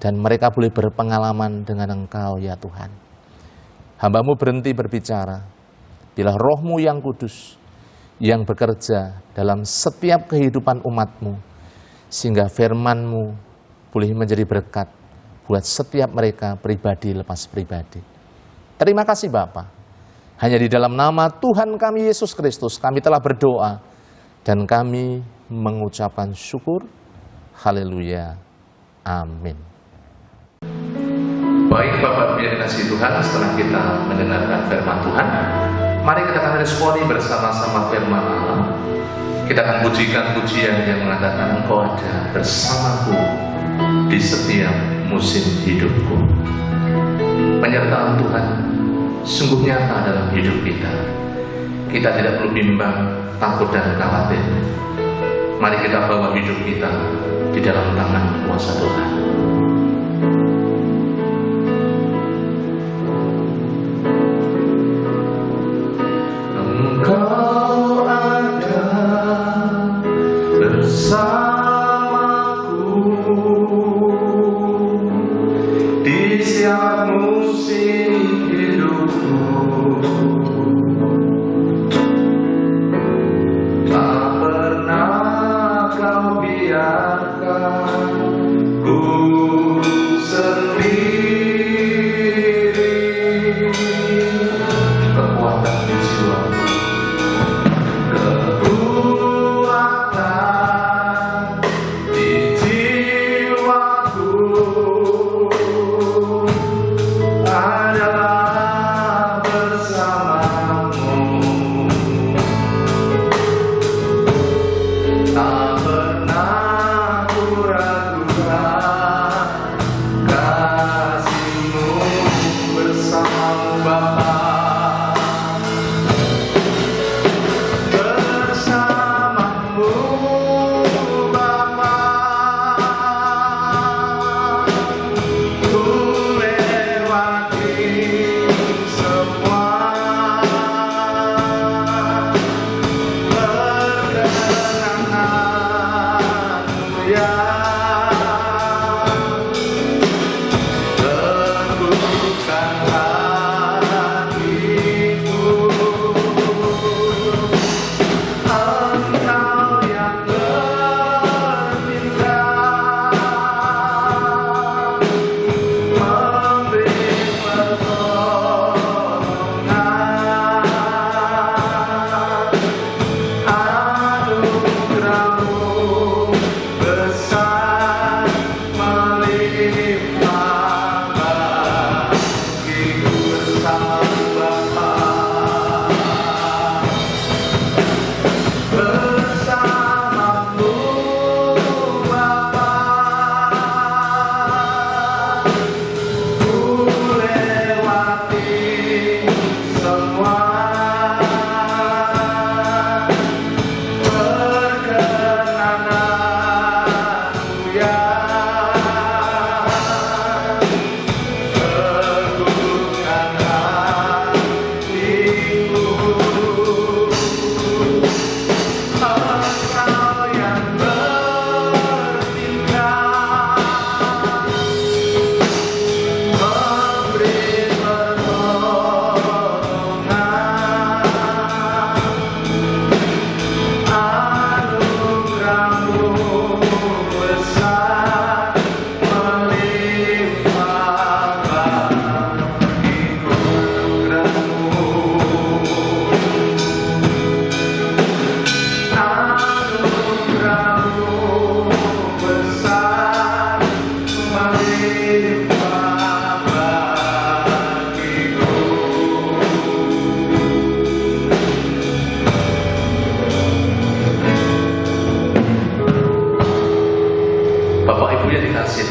dan mereka boleh berpengalaman dengan Engkau ya Tuhan. Hamba-Mu berhenti berbicara, bila Roh-Mu yang kudus yang bekerja dalam setiap kehidupan umat-Mu, sehingga firman-Mu boleh menjadi berkat buat setiap mereka pribadi lepas pribadi. Terima kasih Bapa. Hanya di dalam nama Tuhan kami Yesus Kristus kami telah berdoa dan kami mengucapkan syukur. Haleluya. Amin. Baik Bapak Ibu yang dikasihi Tuhan, setelah kita mendengarkan firman Tuhan, mari kita akan responi bersama-sama firman Allah. Kita akan pujikan pujian yang mengatakan Engkau ada bersamaku di setiap musim hidupku. Penyertaan Tuhan sungguh nyata dalam hidup kita. Kita tidak perlu bimbang, takut dan khawatir. Mari kita bawa hidup kita di dalam tangan kuasa Tuhan. Engkau ada bersamaku di setiap musim hidupku. Tak pernah Kau biarkan ku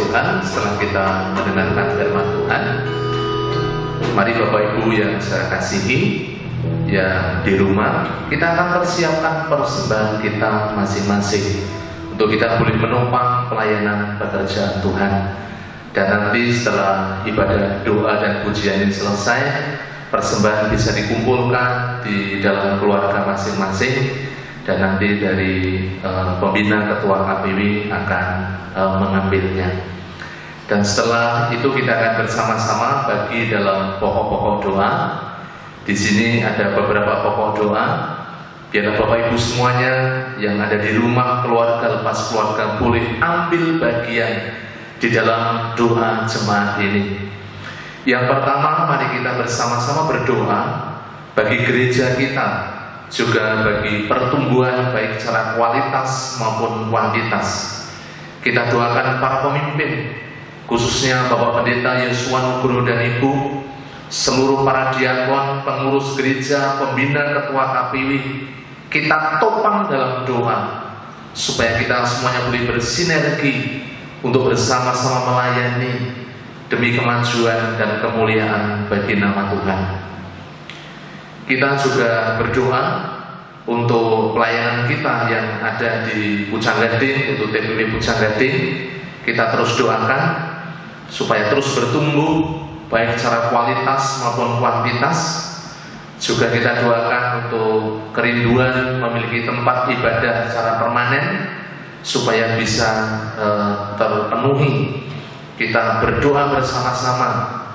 Tuhan, setelah kita mendengarkan firman Tuhan, mari Bapak Ibu yang saya kasihi, yang di rumah, kita akan persiapkan persembahan kita masing-masing untuk kita boleh menopang pelayanan pekerjaan Tuhan. Dan nanti setelah ibadah doa dan pujian ini selesai, persembahan bisa dikumpulkan di dalam keluarga masing-masing, dan nanti dari pembina ketua KPW akan mengambilnya. Dan setelah itu kita akan bersama-sama bagi dalam pokok-pokok doa. Di sini ada beberapa pokok doa. Biarlah Bapak Ibu semuanya yang ada di rumah, keluarga lepas keluarga, boleh ambil bagian di dalam doa jemaat ini. Yang pertama, mari kita bersama-sama berdoa bagi gereja kita, juga bagi pertumbuhan baik secara kualitas maupun kuantitas. Kita doakan para pemimpin, khususnya Bapak Pendeta Yosua Nugroho dan Ibu, seluruh para diakon, pengurus gereja, pembina ketua KPW. Kita topang dalam doa supaya kita semuanya boleh bersinergi untuk bersama-sama melayani demi kemajuan dan kemuliaan bagi nama Tuhan. Kita juga berdoa untuk pelayanan kita yang ada di Pucang Gading, untuk TPP Pucang Gading. Kita terus doakan supaya terus bertumbuh baik secara kualitas maupun kuantitas. Juga kita doakan untuk kerinduan memiliki tempat ibadah secara permanen supaya bisa terpenuhi. Kita berdoa bersama-sama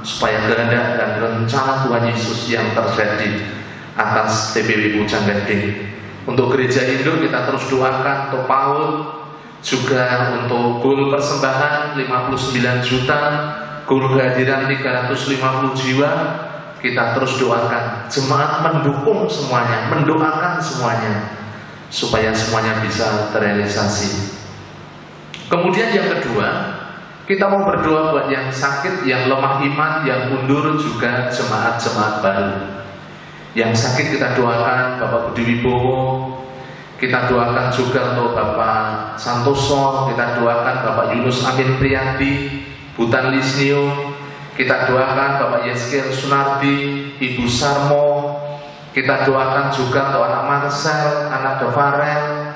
supaya kehendak dan rencana Tuhan Yesus yang terjadi atas TPW Pucang Gading. Untuk gereja Indo kita terus doakan untuk PAUD, juga untuk goal persembahan 59 juta, goal kehadiran 350 jiwa. Kita terus doakan, jemaat mendukung semuanya, mendoakan semuanya supaya semuanya bisa terrealisasi. Kemudian yang kedua, kita mau berdoa buat yang sakit, yang lemah iman, yang mundur, juga jemaat-jemaat baru. Yang sakit kita doakan Bapak Budi Wibowo, kita doakan juga untuk Bapak Santoso, kita doakan Bapak Yunus Amin Priyadi, Butan Lisnio, kita doakan Bapak Yeskel Sunardi, Ibu Sarmo, kita doakan juga untuk anak Marcel, anak Devarel,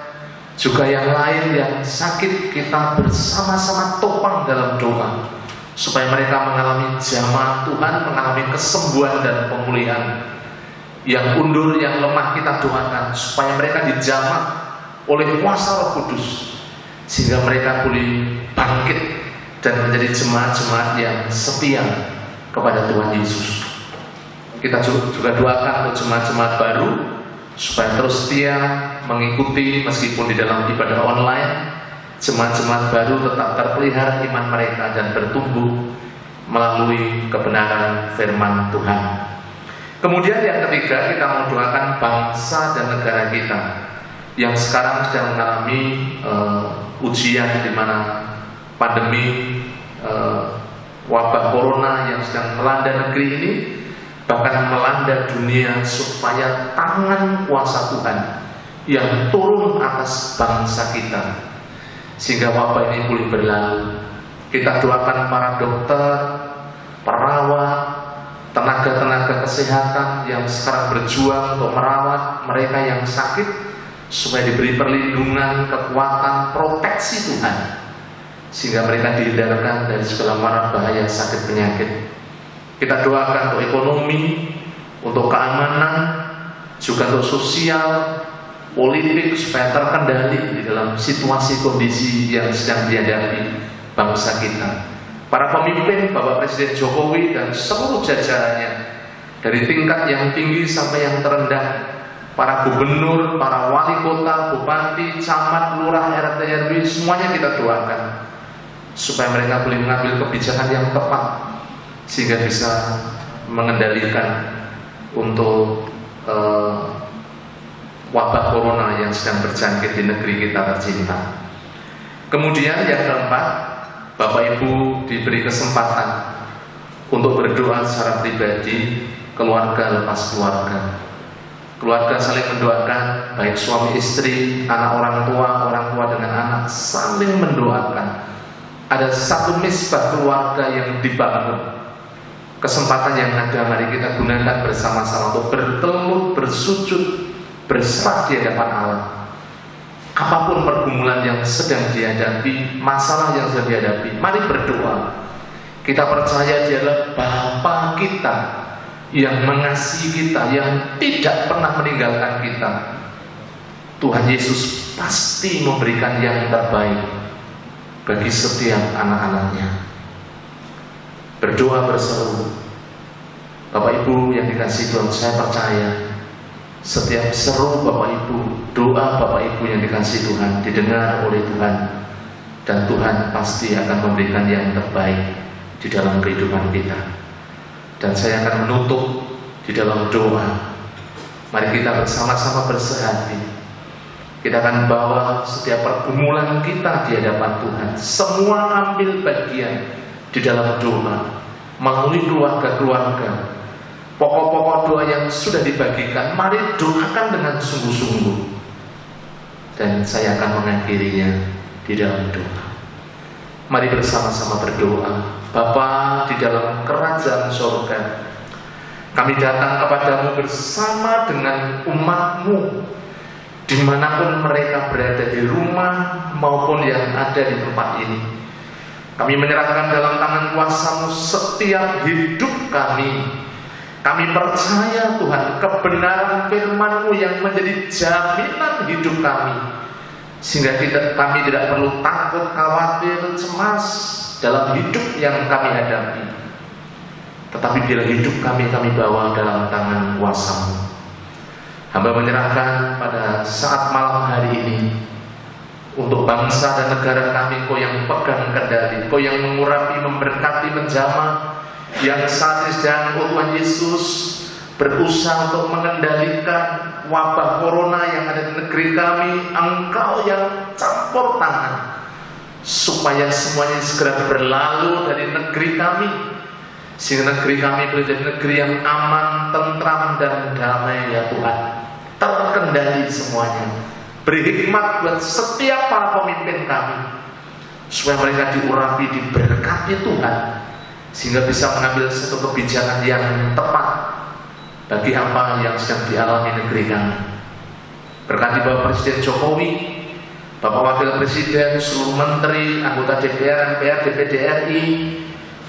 juga yang lain yang sakit. Kita bersama-sama topang dalam doa supaya mereka mengalami jamah Tuhan, mengalami kesembuhan dan pemulihan. Yang undur, yang lemah kita doakan supaya mereka dijamah oleh kuasa Roh Kudus, sehingga mereka boleh bangkit dan menjadi jemaat-jemaat yang setia kepada Tuhan Yesus. Kita juga doakan untuk jemaat-jemaat baru supaya terus setia mengikuti meskipun di dalam ibadah online. Jemaat-jemaat baru tetap terpelihara iman mereka dan bertumbuh melalui kebenaran firman Tuhan. Kemudian yang ketiga, kita mau doakan bangsa dan negara kita yang sekarang sedang mengalami ujian, di mana pandemi wabah corona yang sedang melanda negeri ini, bahkan melanda dunia, supaya tangan kuasa Tuhan yang turun atas bangsa kita sehingga wabah ini boleh berlalu. Kita doakan para dokter, perawat, tenaga-tenaga kesehatan yang sekarang berjuang untuk merawat mereka yang sakit, supaya diberi perlindungan, kekuatan, proteksi Tuhan, sehingga mereka dihindarkan dari segala mara bahaya sakit penyakit. Kita doakan untuk ekonomi, untuk keamanan, juga untuk sosial, politik, supaya terkendali di dalam situasi kondisi yang sedang dihadapi bangsa kita. Para pemimpin, Bapak Presiden Jokowi dan seluruh jajarannya, dari tingkat yang tinggi sampai yang terendah, para gubernur, para wali kota, bupati, camat, lurah, RT, RW, semuanya kita doakan supaya mereka boleh mengambil kebijakan yang tepat sehingga bisa mengendalikan untuk wabah corona yang sedang berjangkit di negeri kita tercinta. Kemudian yang keempat, Bapak Ibu diberi kesempatan untuk berdoa secara pribadi, keluarga lepas keluarga. Keluarga saling mendoakan, baik suami istri, anak orang tua dengan anak, saling mendoakan ada satu misbah keluarga yang dibangun. Kesempatan yang ada, mari kita gunakan bersama-sama untuk bertelut, bersujud, berserah di hadapan Allah. Apapun pergumulan yang sedang dihadapi, masalah yang sedang dihadapi, mari berdoa. Kita percaya Dia adalah Bapa kita yang mengasihi kita, yang tidak pernah meninggalkan kita. Tuhan Yesus pasti memberikan yang terbaik bagi setiap anak-anaknya. Berdoa berseru. Bapak Ibu yang dikasihi Tuhan, saya percaya setiap seru Bapak Ibu, doa Bapak Ibu yang dikasihi Tuhan didengar oleh Tuhan, dan Tuhan pasti akan memberikan yang terbaik di dalam kehidupan kita. Dan saya akan menutup di dalam doa. Mari kita bersama-sama bersehati. Kita akan bawa setiap pergumulan kita di hadapan Tuhan. Semua ambil bagian di dalam doa melalui keluarga-keluarga. Pokok-pokok doa yang sudah dibagikan, mari doakan dengan sungguh-sungguh. Dan saya akan mengakhirinya di dalam doa. Mari bersama-sama berdoa. Bapa di dalam kerajaan surga, kami datang kepadamu bersama dengan umat-Mu, dimanapun mereka berada, di rumah maupun yang ada di tempat ini. Kami menyerahkan dalam tangan kuasa-Mu setiap hidup kami. Kami percaya Tuhan, kebenaran firman-Mu yang menjadi jaminan hidup kami, sehingga kami tidak perlu takut, khawatir, cemas dalam hidup yang kami hadapi. Tetapi bila hidup kami bawa dalam tangan kuasa-Mu. Hamba menyerahkan pada saat malam hari ini untuk bangsa dan negara kami, Kau yang pegang kendali, Kau yang mengurapi, memberkati, menjamah, yang saat ini sedang Tuhan Yesus berusaha untuk mengendalikan wabah corona yang ada di negeri kami. Engkau yang campur tangan supaya semuanya segera berlalu dari negeri kami, sehingga negeri kami boleh jadi negeri yang aman, tentram, dan damai ya Tuhan. Terkendali semuanya. Beri hikmat buat setiap para pemimpin kami, supaya mereka diurapi, diberkati Tuhan, sehingga bisa mengambil satu kebijakan yang tepat bagi apa yang sedang dialami negeri kami. Berkati Bapak Presiden Jokowi, Bapak Wakil Presiden, seluruh menteri, anggota DPR, MPR, DPD RI,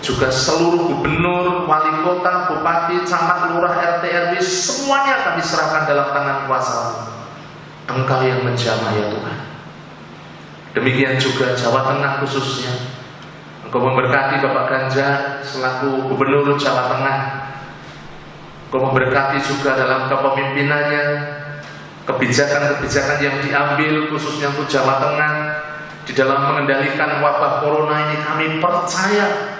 juga seluruh gubernur, wali kota, bupati, camat, lurah, RT, RW, semuanya kami serahkan dalam tangan kuasa-Mu. Engkau yang menjamah ya Tuhan. Demikian juga Jawa Tengah khususnya. Engkau memberkati Bapak Ganjar selaku Gubernur Jawa Tengah. Engkau memberkati juga dalam kepemimpinannya, kebijakan-kebijakan yang diambil khususnya untuk Jawa Tengah di dalam mengendalikan wabah corona ini. Kami percaya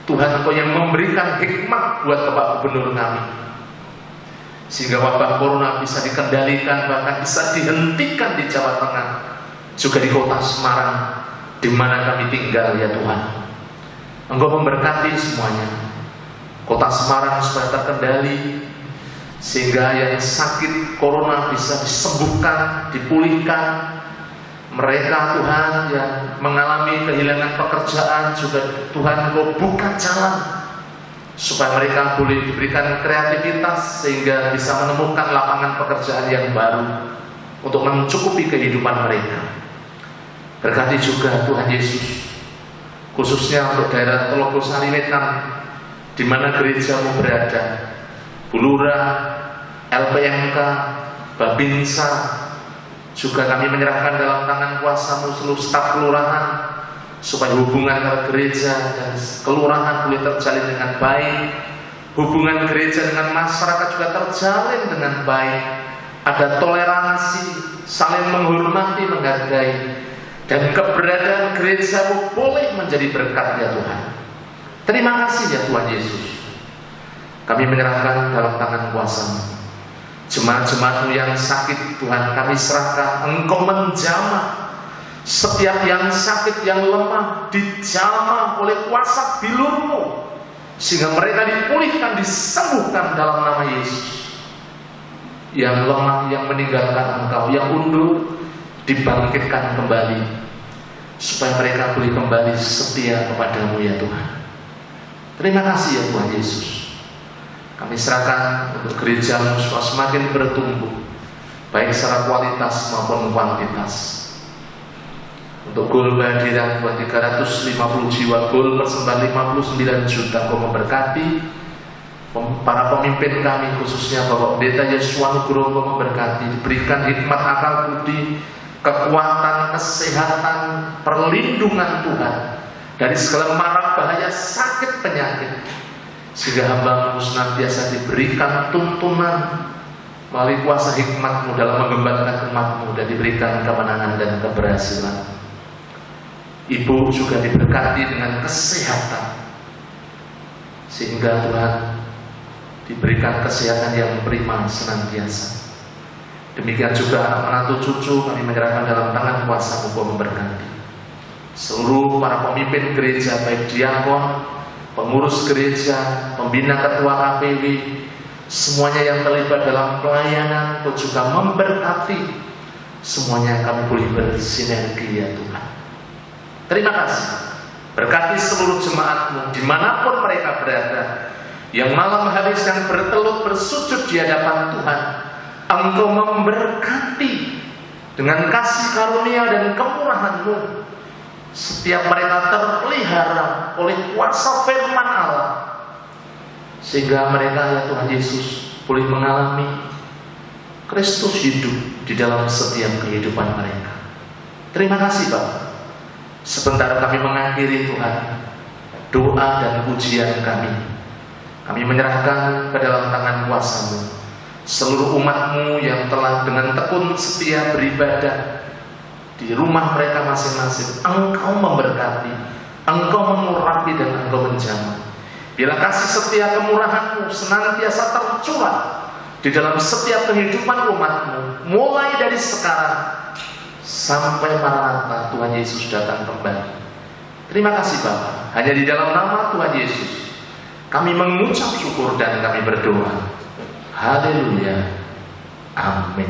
Tuhan, Engkau yang memberikan hikmat buat Bapak Gubernur kami, sehingga wabah corona bisa dikendalikan, bahkan bisa dihentikan di Jawa Tengah, juga di kota Semarang di mana kami tinggal ya Tuhan. Engkau memberkati semuanya, kota Semarang supaya terkendali, sehingga yang sakit corona bisa disembuhkan, dipulihkan. Mereka Tuhan yang mengalami kehilangan pekerjaan juga Tuhan Engkau buka jalan supaya mereka boleh diberikan kreativitas sehingga bisa menemukan lapangan pekerjaan yang baru untuk mencukupi kehidupan mereka. Berkati juga Tuhan Yesus khususnya untuk daerah Telogosari Wetan di mana gereja-Mu berada, Bulura, LPMK, Babinsa. Juga kami menyerahkan dalam tangan kuasa-Mu seluruh staf kelurahan, supaya hubungan antara gereja dan kelurahan boleh terjalin dengan baik. Hubungan gereja dengan masyarakat juga terjalin dengan baik. Ada toleransi, saling menghormati, menghargai, dan keberadaan gereja-Mu boleh menjadi berkat ya Tuhan. Terima kasih ya Tuhan Yesus. Kami menyerahkan dalam tangan kuasa-Mu jemaat-jemaat-Mu yang sakit, Tuhan kami serahkan. Engkau menjamah setiap yang sakit, yang lemah, dijamah oleh kuasa bilur-Mu, sehingga mereka dipulihkan, disembuhkan dalam nama Yesus. Yang lemah, yang meninggalkan Engkau, yang undur, dibangkitkan kembali. supaya mereka boleh kembali setia kepadamu ya Tuhan. Terima kasih ya Tuhan Yesus. Kami serahkan untuk gereja-Mu supaya semakin bertumbuh, baik secara kualitas maupun kuantitas. Untuk gol kehadiran buat 350 jiwa, gol persembahan 59 juta, Kau memberkati para pemimpin kami, khususnya Bapak Pendeta Yosua Nugroho, Kau memberkati, diberikan hikmat akal budi, kekuatan, kesehatan, perlindungan Tuhan dari segala mara bahaya, sakit, penyakit, sehingga hamba-Mu senantiasa diberikan tuntunan melalui kuasa hikmat-Mu dalam mengembangkan umat-Mu, dan diberikan kemenangan dan keberhasilan. Ibu juga diberkati dengan kesehatan, sehingga Tuhan diberikan kesehatan yang prima senantiasa. Demikian juga menantu cucu kami menyerahkan dalam tangan kuasa-Mu, Kau memberkati seluruh para pemimpin gereja, baik diakon, pengurus gereja, pembina ketua KPW, semuanya yang terlibat dalam pelayanan, Kau juga memberkati semuanya. Kami boleh bersinergi ya Tuhan. Terima kasih. Berkati seluruh jemaat-Mu dimanapun mereka berada, yang malam hari sedang bertelut bersujud di hadapan Tuhan. Engkau memberkati dengan kasih karunia dan kemurahan-Mu. Setiap mereka terpelihara oleh kuasa firman Allah, sehingga mereka ya Tuhan Yesus boleh mengalami Kristus hidup di dalam setiap kehidupan mereka. Terima kasih Bapak. Sebentar kami mengakhiri Tuhan doa dan pujian kami. Kami menyerahkan ke dalam tangan kuasa-Mu seluruh umat-Mu yang telah dengan tekun setia beribadah di rumah mereka masing-masing. Engkau memberkati, Engkau mengurapi, dan Engkau menjamah. Bila kasih setia kemurahan-Mu senantiasa tercurah di dalam setiap kehidupan umat-Mu, mulai dari sekarang sampai Maranatha Tuhan Yesus datang kembali. Terima kasih Bapa. Hanya di dalam nama Tuhan Yesus kami mengucap syukur dan kami berdoa. Haleluya. Amin.